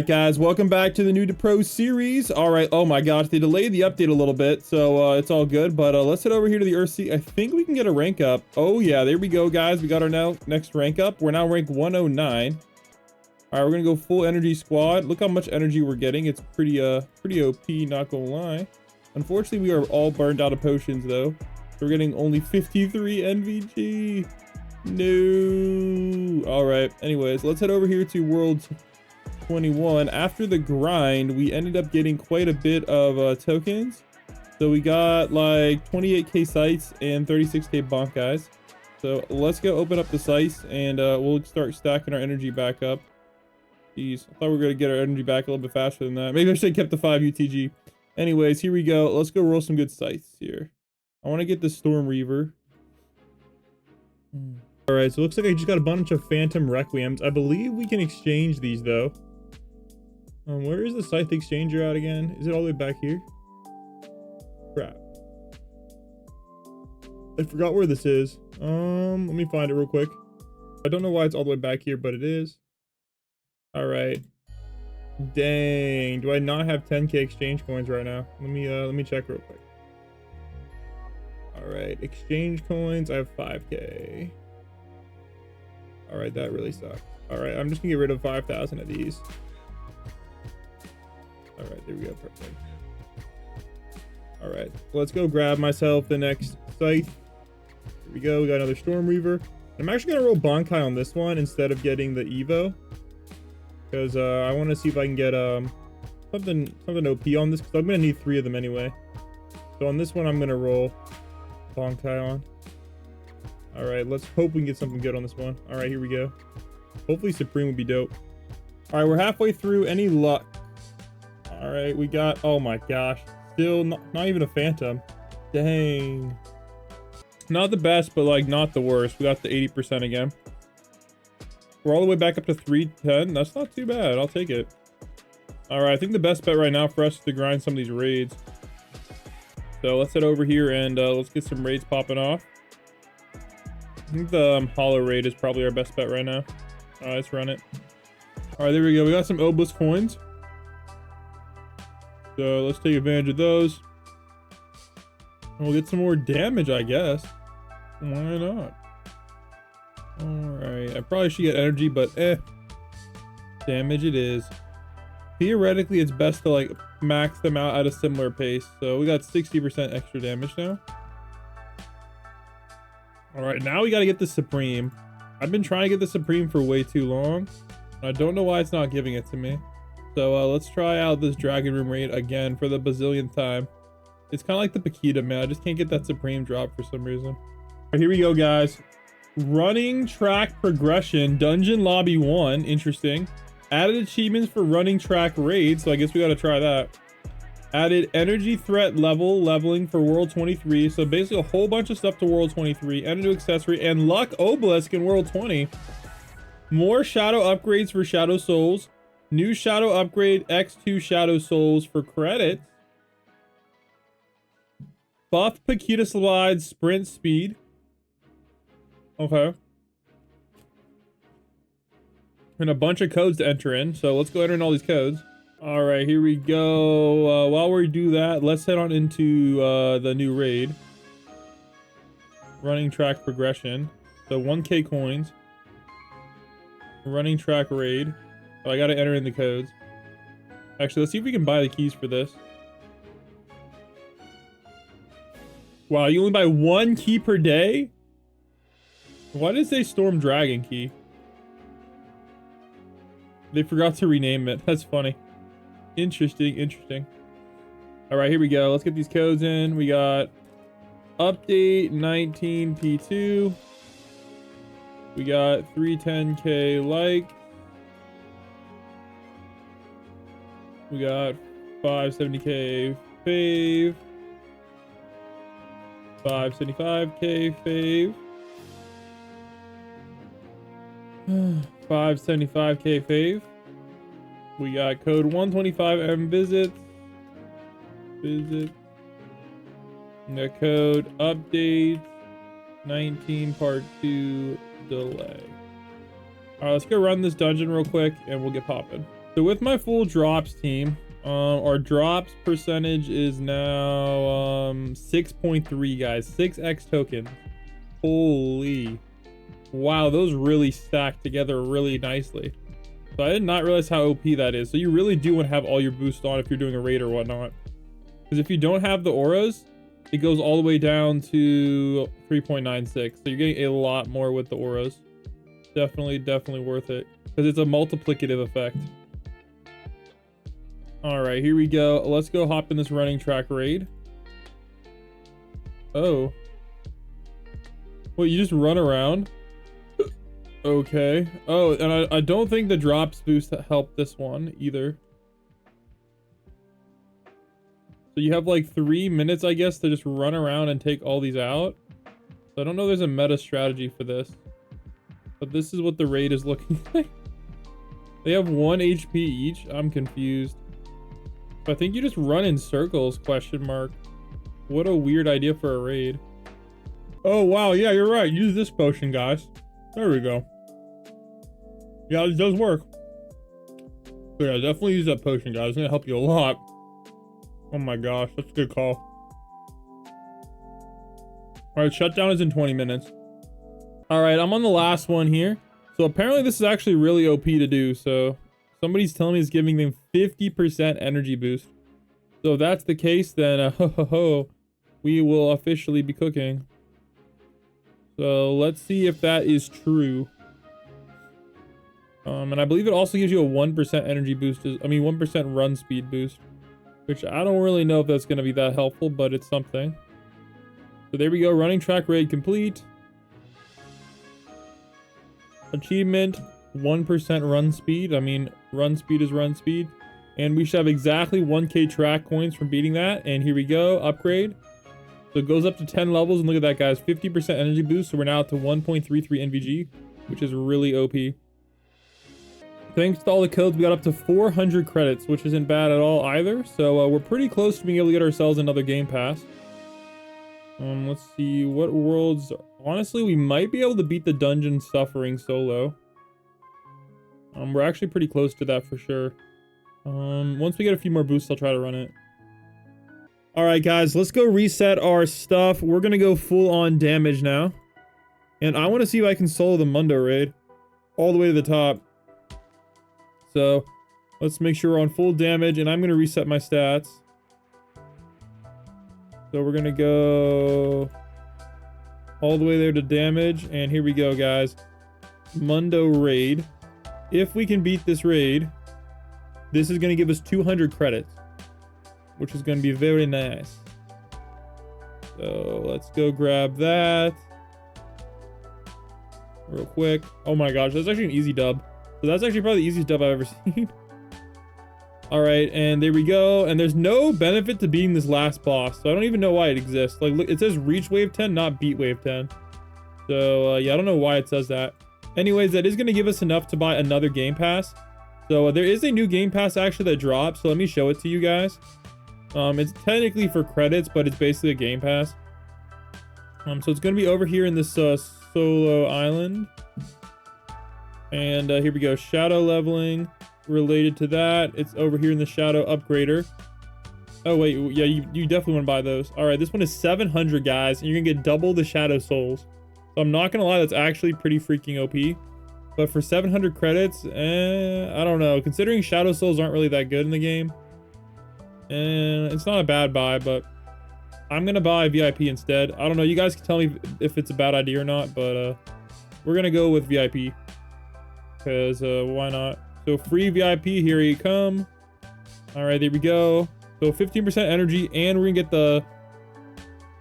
right, guys, welcome back to the New to Pro series. All right, oh my gosh, they delayed the update a little bit, so it's all good. But let's head over here to the Earthsea. I think we can get a rank up. Oh yeah, there we go, guys. We got our next rank up. We're now ranked 109. All right, we're gonna go full energy squad. Look how much energy we're getting. It's pretty OP, not gonna lie. Unfortunately, we are all burned out of potions though. So we're getting only 53 NVG. No. All right. Anyways, let's head over here to World 21. After the grind, we ended up getting quite a bit of tokens. So we got like 28k Scythes and 36k bonk guys. So let's go open up the Scythes and we'll start stacking our energy back up. Jeez, I thought we were gonna get our energy back a little bit faster than that. Maybe I should have kept the 5 UTG. Anyways, here we go. Let's go roll some good Scythes here. I want to get the Storm Reaver. All right, so it looks like I just got a bunch of Phantom Requiems. I believe we can exchange these though. Where is the Scythe exchanger at again? Is it all the way back here? Crap. I forgot where this is. Let me find it real quick. I don't know why it's all the way back here, but it is. All right. Dang. Do I not have 10k exchange coins right now? Let me check real quick. All right, exchange coins. I have 5k. All right, that really sucks. All right, I'm just gonna get rid of 5,000 of these. All right, there we go. Perfect. All right, let's go grab myself the next Scythe. Here we go. We got another Storm Reaver. I'm actually gonna roll Bankai on this one instead of getting the Evo, because I want to see if I can get something OP on this, because I'm gonna need 3 of them anyway. So on this one, I'm gonna roll Bankai on. All right, let's hope we can get something good on this one. All right, here we go. Hopefully Supreme would be dope. All right, we're halfway through. Any luck? All right, we got, oh my gosh, still not even a Phantom. Dang. Not the best, but like not the worst. We got the 80% again. We're all the way back up to 310. That's not too bad. I'll take it. All right, I think the best bet right now for us is to grind some of these raids. So let's head over here and let's get some raids popping off. I think the hollow raid is probably our best bet right now. All right, let's run it. All right, there we go. We got some Obelisk coins. So let's take advantage of those. And we'll get some more damage, I guess. Why not? All right, I probably should get energy, but damage it is. Theoretically, it's best to like max them out at a similar pace. So we got 60% extra damage now. All right, now we got to get the Supreme. I've been trying to get the Supreme for way too long. I don't know why it's not giving it to me. So let's try out this Dragon Room raid again for the bazillionth time. It's kind of like the Paquita, man. I just can't get that Supreme drop for some reason. All right, here we go, guys. Running track progression, Dungeon Lobby 1. Interesting. Added achievements for running track raids, so I guess we got to try that. Added energy threat leveling for World 23. So basically a whole bunch of stuff to World 23. Added new accessory and luck obelisk in World 20. More shadow upgrades for Shadow Souls. New shadow upgrade X2 Shadow Souls for credits. Buff Paquita Slide sprint speed. Okay. And a bunch of codes to enter in. So let's go enter in all these codes. All right, here we go. While we do that, let's head on into the new raid. Running track progression. So 1k coins. Running track raid. Oh, I gotta enter in the codes. Actually, let's see if we can buy the keys for this. Wow, you only buy 1 key per day? Why did it say Storm Dragon key? They forgot to rename it. That's funny. Interesting, interesting. All right, here we go. Let's get these codes in. We got update 19P2. We got 310k like. We got 570k fave. 575k fave. 575k fave. We got code 125M visits. And the code update 19 part 2 delay. All right, let's go run this dungeon real quick and we'll get popping. So with my full drops team, our drops percentage is now 6.3, guys. 6x tokens. Holy. Wow, those really stack together really nicely. So I did not realize how OP that is. So you really do want to have all your boosts on if you're doing a raid or whatnot. Because if you don't have the auras, it goes all the way down to 3.96. So you're getting a lot more with the auras. Definitely worth it. Because it's a multiplicative effect. Alright, here we go. Let's go hop in this running track raid. Oh. Wait, you just run around? Okay. Oh, and I don't think the drops boost helped this one either. So you have like 3 minutes, I guess, to just run around and take all these out. So I don't know if there's a meta strategy for this. But this is what the raid is looking like. They have 1 HP each. I'm confused. I think you just run in circles, question mark. What a weird idea for a raid. Oh, wow. Yeah, you're right. Use this potion, guys. There we go. Yeah, it does work. So yeah, definitely use that potion, guys. It's gonna help you a lot. Oh my gosh, that's a good call. Alright, shutdown is in 20 minutes. Alright, I'm on the last one here. So apparently this is actually really OP to do. So somebody's telling me it's giving them 50% energy boost. So if that's the case, then we will officially be cooking. So let's see if that is true. And I believe it also gives you a 1% energy boost. 1% run speed boost. Which I don't really know if that's going to be that helpful, but it's something. So there we go. Running track raid complete. Achievement, 1% run speed. Run speed is run speed. And we should have exactly 1k track coins from beating that. And here we go. Upgrade. So it goes up to 10 levels. And look at that, guys. 50% energy boost. So we're now up to 1.33 NVG, which is really OP. Thanks to all the codes, we got up to 400 credits, which isn't bad at all either. So we're pretty close to being able to get ourselves another Game Pass. Let's see what worlds. Honestly, we might be able to beat the dungeon suffering solo. We're actually pretty close to that for sure. Once we get a few more boosts, I'll try to run it. All right, guys, let's go reset our stuff. We're gonna go full on damage now, and I want to see if I can solo the Mundo raid all the way to the top. So let's make sure we're on full damage, and I'm going to reset my stats. So we're going to go all the way there to damage, and here we go, guys. Mundo raid. If we can beat this raid, this is going to give us 200 credits, which is going to be very nice. So let's go grab that real quick. Oh my gosh, that's actually an easy dub. So that's actually probably the easiest dub I've ever seen. Alright, and there we go. And there's no benefit to beating this last boss. So I don't even know why it exists. Like, look, it says reach wave 10, not beat wave 10. So, yeah, I don't know why it says that. Anyways, that is going to give us enough to buy another Game Pass. So there is a new Game Pass actually that dropped. So let me show it to you guys. It's technically for credits, but it's basically a Game Pass. So it's going to be over here in this solo island. And here we go. Shadow leveling related to that. It's over here in the shadow upgrader. Oh, wait. Yeah, you definitely want to buy those. All right. This one is 700, guys. And you're going to get double the shadow souls. So I'm not going to lie. That's actually pretty freaking OP. But for 700 credits, I don't know. Considering shadow souls aren't really that good in the game. It's not a bad buy, but I'm going to buy VIP instead. I don't know. You guys can tell me if it's a bad idea or not. But we're going to go with VIP. Because why not? So free VIP, here you come. All right, there we go. So 15% energy, and we're gonna get the.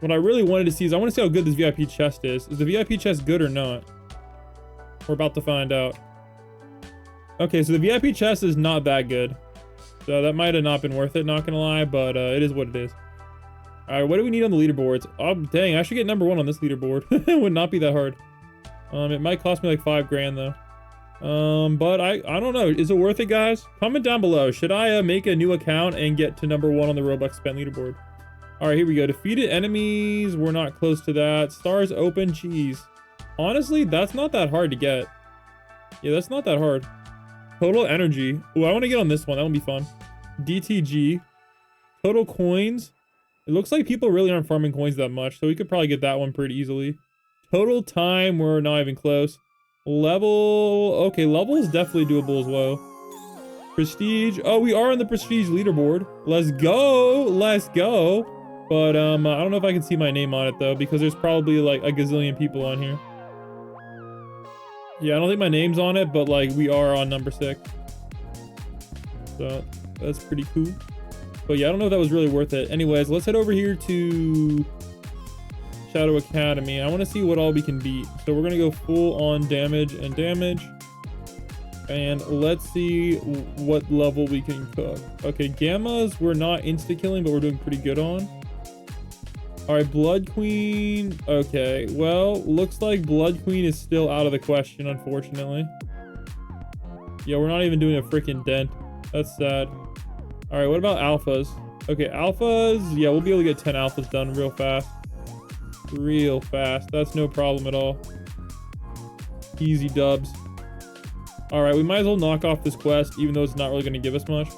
What I really wanted to see is I want to see how good this VIP chest is. Is the VIP chest good or not? We're about to find out. Okay, so the VIP chest is not that good. So that might have not been worth it, not gonna lie, but it is what it is. All right, what do we need on the leaderboards? Oh, dang, I should get number 1 on this leaderboard. It would not be that hard. It might cost me like 5 grand though. But I don't know. Is it worth it, guys? Comment down below. Should I make a new account and get to number 1 on the ROBUX spent leaderboard? All right, here we go. Defeated enemies. We're not close to that. Stars open. Jeez. Honestly, that's not that hard to get. Yeah, that's not that hard. Total energy. Oh, I want to get on this one. That would be fun. DTG. Total coins. It looks like people really aren't farming coins that much, so we could probably get that one pretty easily. Total time, we're not even close. Level, okay, level is definitely doable as well. Prestige, oh, we are on the prestige leaderboard. Let's go, let's go. But I don't know if I can see my name on it though, because there's probably like a gazillion people on here. Yeah, I don't think my name's on it, but like we are on number 6. So that's pretty cool. But yeah, I don't know if that was really worth it. Anyways, let's head over here to Shadow Academy. I want to see what all we can beat. So we're going to go full on damage and damage. And let's see what level we can cook. Okay, Gammas, we're not insta-killing, but we're doing pretty good on. All right, Blood Queen. Okay, well, looks like Blood Queen is still out of the question, unfortunately. Yeah, we're not even doing a freaking dent. That's sad. All right, what about alphas? Okay, alphas. Yeah, we'll be able to get 10 alphas done real fast. Real fast. That's no problem at all. Easy dubs. All right, we might as well knock off this quest, even though it's not really going to give us much.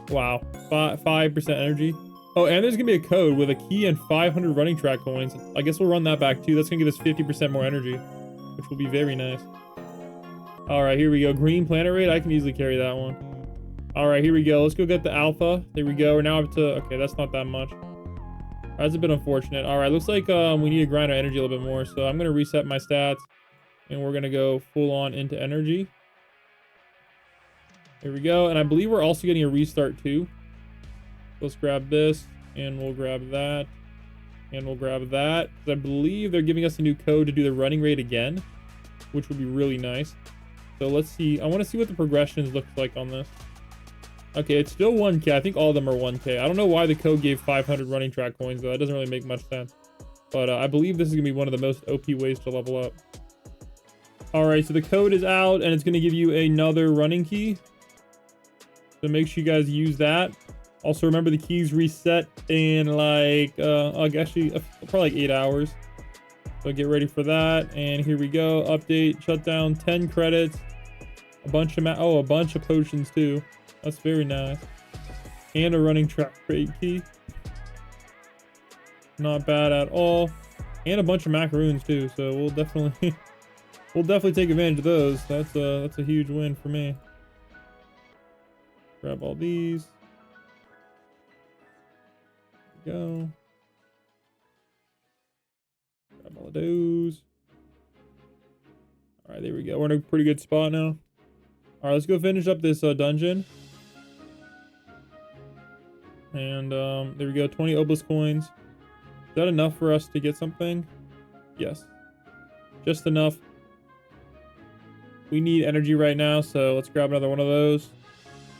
Wow, 5% energy. Oh, and there's going to be a code with a key and 500 running track coins. I guess we'll run that back too. That's going to give us 50% more energy, which will be very nice. All right, here we go. Green planet raid. I can easily carry that one. All right, here we go. Let's go get the alpha. There we go. We're now up to, okay, that's not that much. That's a bit unfortunate. All right, looks like we need to grind our energy a little bit more. So I'm going to reset my stats and we're going to go full on into energy. Here we go. And I believe we're also getting a restart too. Let's grab this and we'll grab that and we'll grab that. I believe they're giving us a new code to do the running rate again, which would be really nice. So let's see. I want to see what the progressions look like on this. Okay, it's still 1K. I think all of them are 1K. I don't know why the code gave 500 running track coins, though. That doesn't really make much sense. But I believe this is going to be one of the most OP ways to level up. All right, so the code is out, and it's going to give you another running key. So make sure you guys use that. Also, remember the keys reset in like, actually, probably like 8 hours. So get ready for that. And here we go. Update, shutdown, 10 credits. A bunch of potions, too. That's very nice. And a running track crate key. Not bad at all. And a bunch of macaroons too. So we'll definitely take advantage of those. That's a huge win for me. Grab all these. There we go. Grab all of those. All right, there we go. We're in a pretty good spot now. All right, let's go finish up this dungeon. And there we go, 20 obelisk coins. Is that enough for us to get something? Yes, just enough. We need energy right now, so let's grab another one of those.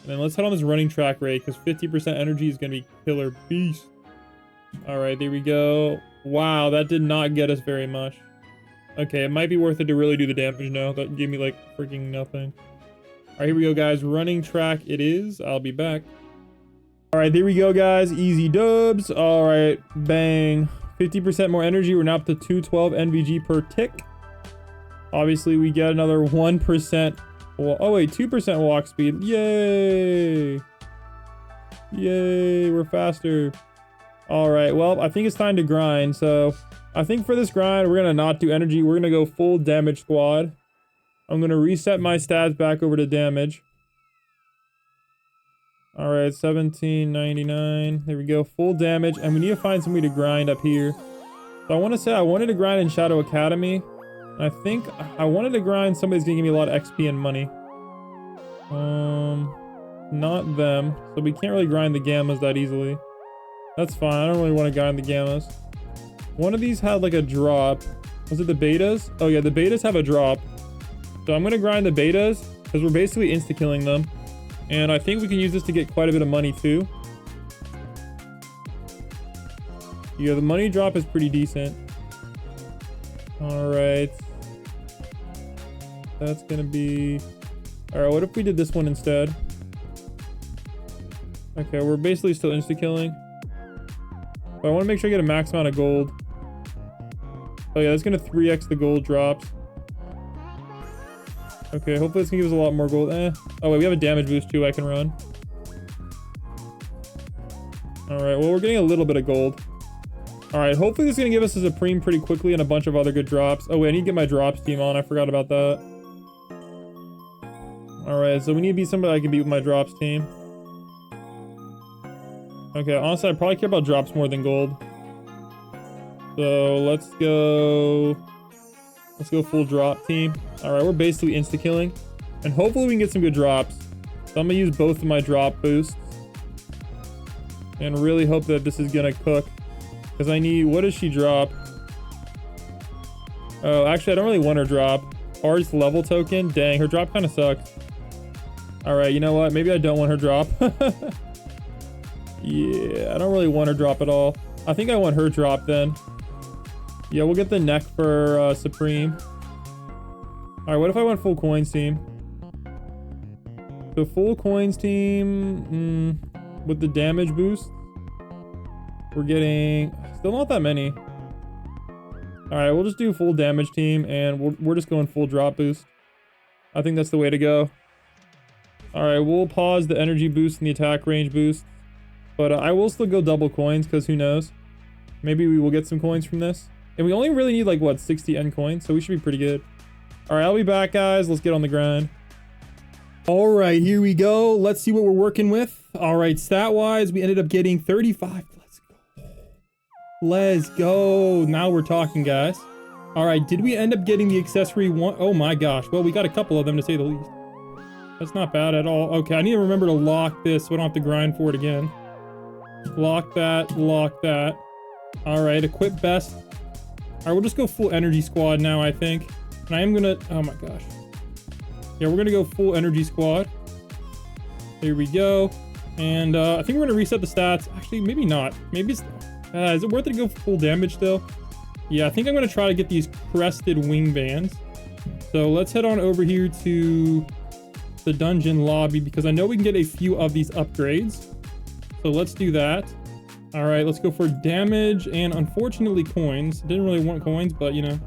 And then let's head on this running track raid, because 50% energy is going to be killer beast. All right, there we go. Wow, that did not get us very much. Okay, it might be worth it to really do the damage now. That gave me like freaking nothing. All right, here we go, guys. Running track it is. I'll be back. All right, there we go, guys. Easy dubs. All right, bang. 50% more energy. We're now up to 212 NVG per tick. Obviously, we get another 1%. Well, oh, wait, 2% walk speed. Yay. Yay, we're faster. All right, well, I think it's time to grind. So I think for this grind, we're going to not do energy. We're going to go full damage squad. I'm going to reset my stats back over to damage. All right, 1799. There we go, full damage. And we need to find somebody to grind up here. So I want to say I wanted to grind in Shadow Academy. And I think I wanted to grind somebody's going to give me a lot of XP and money. Not them. So we can't really grind the gammas that easily. That's fine. I don't really want to grind the gammas. One of these had like a drop. Was it the betas? Oh yeah, the betas have a drop. So I'm going to grind the betas because we're basically insta-killing them. And I think we can use this to get quite a bit of money too. Yeah, the money drop is pretty decent. All right. That's going to be... All right, what if we did this one instead? Okay, we're basically still insta-killing. But I want to make sure I get a max amount of gold. Oh yeah, that's going to 3x the gold drops. Okay, hopefully this can give us a lot more gold. Oh wait, we have a damage boost too I can run. Alright, well we're getting a little bit of gold. Alright, hopefully this is going to give us a Supreme pretty quickly and a bunch of other good drops. Oh wait, I need to get my drops team on. I forgot about that. Alright, so we need to be somebody I can beat with my drops team. Okay, honestly I probably care about drops more than gold. So let's go full drop team. Alright, we're basically insta-killing. And hopefully we can get some good drops. So I'm going to use both of my drop boosts. And really hope that this is going to cook. Because I need... What does she drop? Oh, actually I don't really want her drop. Art's level token? Dang, her drop kind of sucks. Alright, you know what? Maybe I don't want her drop. Yeah, I don't really want her drop at all. I think I want her drop then. Yeah, we'll get the neck for Supreme. Alright, what if I went full coins team? So full coins team with the damage boost. We're getting still not that many. Alright, we'll just do full damage team and we're just going full drop boost. I think that's the way to go. Alright, we'll pause the energy boost and the attack range boost. But I will still go double coins because who knows? Maybe we will get some coins from this. And we only really need like what, 60 end coins, so we should be pretty good. Alright, I'll be back guys. Let's get on the grind. Alright, here we go. Let's see what we're working with. Alright, stat wise, we ended up getting 35. Let's go. Let's go. Now we're talking, guys. Alright, did we end up getting the accessory one? Oh my gosh. Well, we got a couple of them to say the least. That's not bad at all. Okay, I need to remember to lock this so I don't have to grind for it again. Lock that, lock that. Alright, equip best. Alright, we'll just go full energy squad now, I think. And I am gonna... Oh my gosh. Yeah, we're gonna go full energy squad. Here we go. And I think we're gonna reset the stats. Actually, maybe not. Maybe it's... is it worth it to go full damage still? Yeah, I think I'm gonna try to get these crested wing bands. So let's head on over here to the dungeon lobby because I know we can get a few of these upgrades. So let's do that. All right, let's go for damage and unfortunately coins. Didn't really want coins, but you know,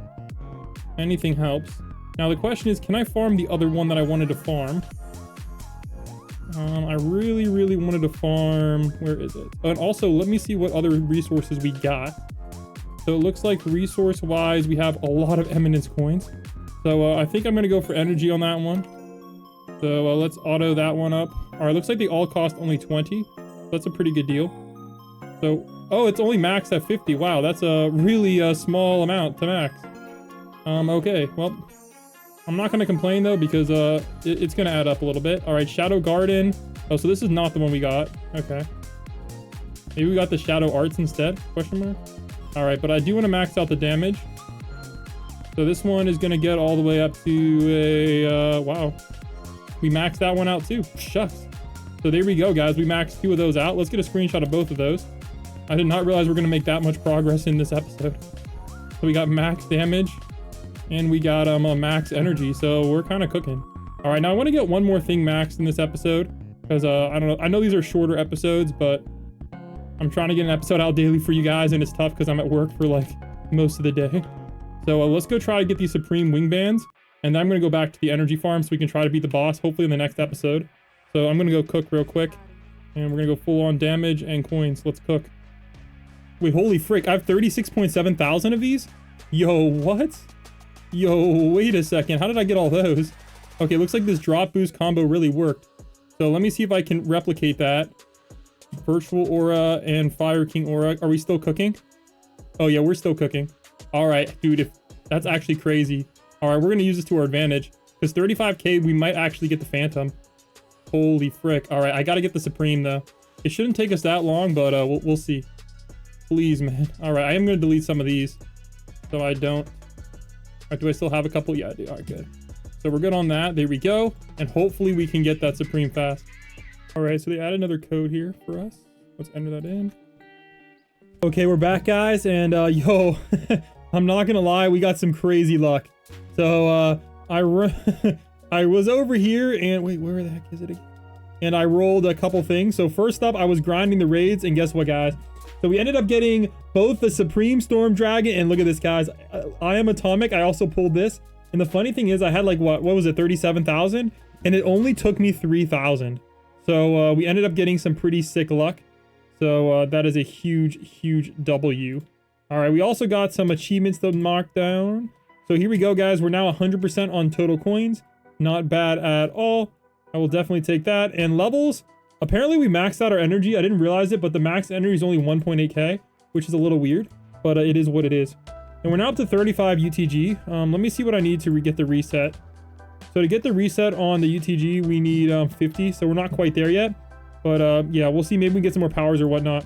anything helps. Now the question is, can I farm the other one that I wanted to farm? I really wanted to farm, where is it? And also let me see what other resources we got. So it looks like resource wise, we have a lot of Eminence coins. So I think I'm gonna go for energy on that one. So let's auto that one up. All right, looks like they all cost only 20. That's a pretty good deal. So, oh, it's only maxed at 50. Wow, that's a really small amount to max. Okay, well, I'm not gonna complain though because it's gonna add up a little bit. All right, Shadow Garden. Oh, so this is not the one we got. Okay. Maybe we got the Shadow Arts instead, question mark. All right, but I do want to max out the damage. So this one is gonna get all the way up to a, wow. We maxed that one out too, shucks. So there we go, guys. We maxed 2 of those out. Let's get a screenshot of both of those. I did not realize we're going to make that much progress in this episode. So we got max damage and we got max energy. So we're kind of cooking. All right, now I want to get one more thing maxed in this episode because I don't know. I know these are shorter episodes, but I'm trying to get an episode out daily for you guys and it's tough because I'm at work for like most of the day. So let's go try to get these Supreme Wing Bands and then I'm going to go back to the energy farm so we can try to beat the boss hopefully in the next episode. So I'm going to go cook real quick and we're going to go full on damage and coins. Let's cook. Wait, holy frick. I have 36.7 thousand of these? Yo, what? Yo, wait a second. How did I get all those? Okay, looks like this drop boost combo really worked. So let me see if I can replicate that. Virtual Aura and Fire King Aura. Are we still cooking? Oh yeah, we're still cooking. All right, dude, that's actually crazy. All right, we're going to use this to our advantage because 35k, we might actually get the Phantom. Holy frick. All right, I got to get the Supreme though. It shouldn't take us that long, but we'll see. Please, man. All right, I am going to delete some of these so I don't. Right, do I still have a couple? Yeah, I do. All right, good. So we're good on that. There we go. And hopefully we can get that Supreme fast. All right, so they add another code here for us. Let's enter that in. Okay, we're back, guys. And yo, I'm not going to lie. We got some crazy luck. So I was over here and wait, where the heck is it again? And I rolled a couple things. So first up, I was grinding the raids and guess what, guys? So we ended up getting both the Supreme Storm Dragon and look at this, guys. I am Atomic. I also pulled this. And the funny thing is I had like, what was it, 37,000? And it only took me 3,000. So we ended up getting some pretty sick luck. So that is a huge W. All right, we also got some achievements to mark down. So here we go, guys. We're now 100% on total coins. Not bad at all. I will definitely take that. And levels, apparently we maxed out our energy. I didn't realize it, but the max energy is only 1.8k, which is a little weird, but it is what it is. And we're now up to 35 UTG. Let me see what I need to get the reset. So to get the reset on the UTG, we need 50. So we're not quite there yet. But yeah, we'll see. Maybe we get some more powers or whatnot.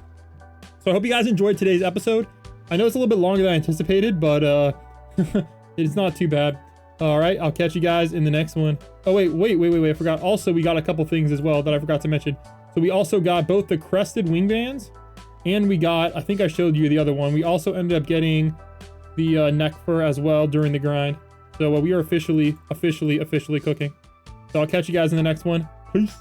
So I hope you guys enjoyed today's episode. I know it's a little bit longer than I anticipated, but it's not too bad. All right, I'll catch you guys in the next one. Oh, wait, I forgot. Also, we got a couple things as well that I forgot to mention. So we also got both the crested wing bands, and we got, I think I showed you the other one. We also ended up getting the neck fur as well during the grind. So we are officially cooking. So I'll catch you guys in the next one. Peace.